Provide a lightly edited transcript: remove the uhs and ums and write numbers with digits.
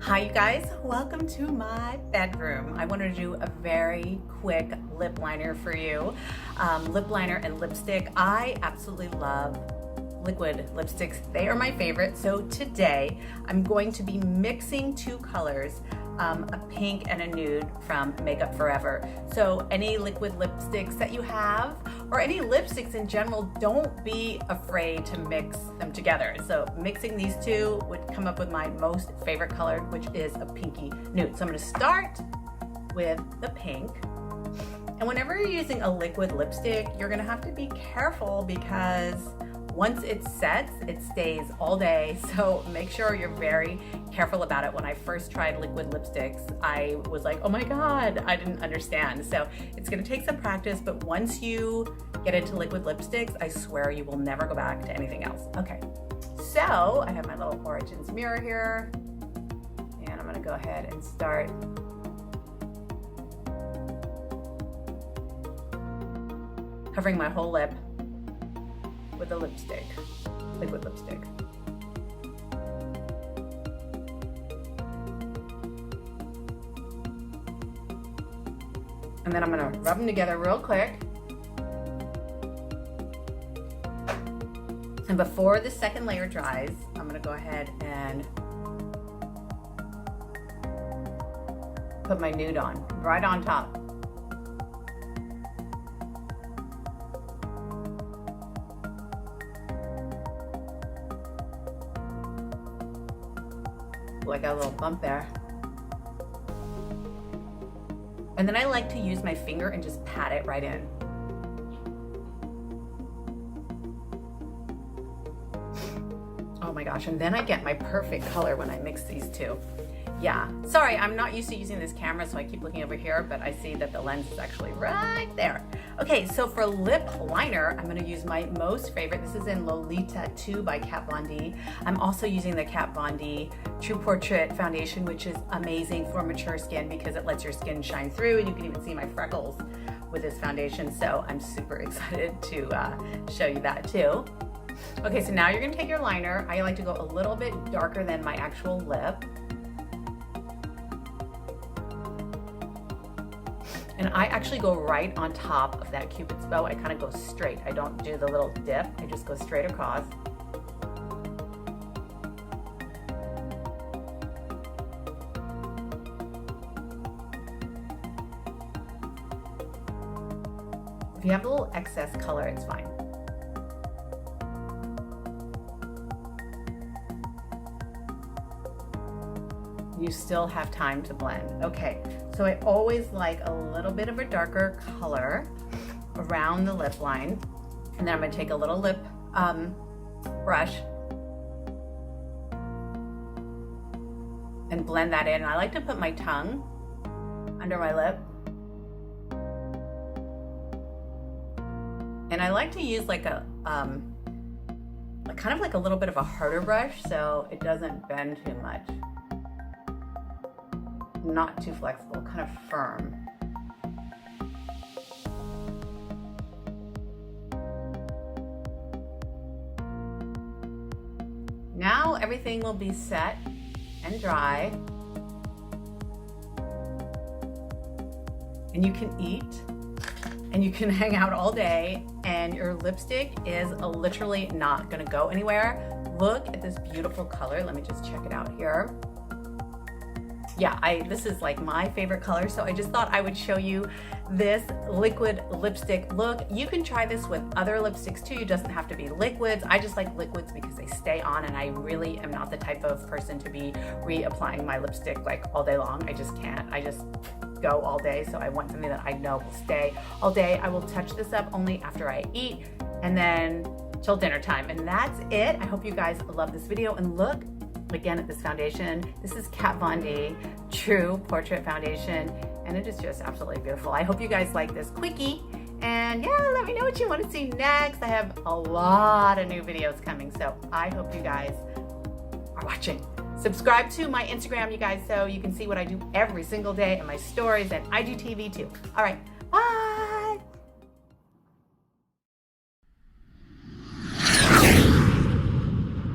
Hi you guys, welcome to my bedroom. I wanted to do a very quick lip liner for you. Lip liner and lipstick. I absolutely love liquid lipsticks. They are my favorite. So today I'm going to be mixing two colors, a pink and a nude from Makeup Forever. So any liquid lipsticks that you have, or any lipsticks in general, don't be afraid to mix them together. So mixing these two would come up with my most favorite color, which is a pinky nude. So I'm gonna start with the pink. And whenever you're using a liquid lipstick, you're gonna have to be careful because once it sets, it stays all day. So make sure you're very careful about it. When I first tried liquid lipsticks, I was like, oh my God, I didn't understand. So it's gonna take some practice, but once you get into liquid lipsticks, I swear you will never go back to anything else. Okay, so I have my little Origins mirror here, and I'm gonna go ahead and start covering my whole lip with a lipstick, liquid lipstick. And then I'm gonna rub them together real quick. And before the second layer dries, I'm gonna go ahead and put my nude on, right on top. I got a little bump there. And then I like to use my finger and just pat it right in. Oh my gosh, and then I get my perfect color when I mix these two. Yeah, sorry, I'm not used to using this camera, so I keep looking over here, but I see that the lens is actually right there. Okay, so for lip liner, I'm gonna use my most favorite. This is in Lolita 2 by Kat Von D. I'm also using the Kat Von D True Portrait Foundation, which is amazing for mature skin because it lets your skin shine through, and you can even see my freckles with this foundation, so I'm super excited to show you that too. Okay, so now you're gonna take your liner. I like to go a little bit darker than my actual lip. And I actually go right on top of that Cupid's bow. I kind of go straight. I don't do the little dip. I just go straight across. If you have a little excess color, it's fine. You still have time to blend. Okay, so I always like a little bit of a darker color around the lip line. And then I'm gonna take a little lip brush and blend that in. I like to put my tongue under my lip. And I like to use like a, kind of like a little bit of a harder brush so it doesn't bend too much. Not too flexible, kind of firm. Now everything will be set and dry. And you can eat and you can hang out all day, and your lipstick is literally not gonna go anywhere. Look at this beautiful color. Let me just check it out here. Yeah, this is like my favorite color, so I just thought I would show you this liquid lipstick look. You can try this with other lipsticks too. It doesn't have to be liquids. I just like liquids because they stay on, and I really am not the type of person to be reapplying my lipstick like all day long. I just can't. I just go all day, so I want something that I know will stay all day. I will touch this up only after I eat, and then till dinner time, and that's it. I hope you guys love this video, and look again at this foundation. This is Kat Von D True Portrait Foundation, and it is just absolutely beautiful. I hope you guys like this quickie, and yeah, let me know what you want to see next. I have a lot of new videos coming, so I hope you guys are watching. Subscribe to my Instagram, you guys, so you can see what I do every single day, and my stories, and I do TV too. All right, bye.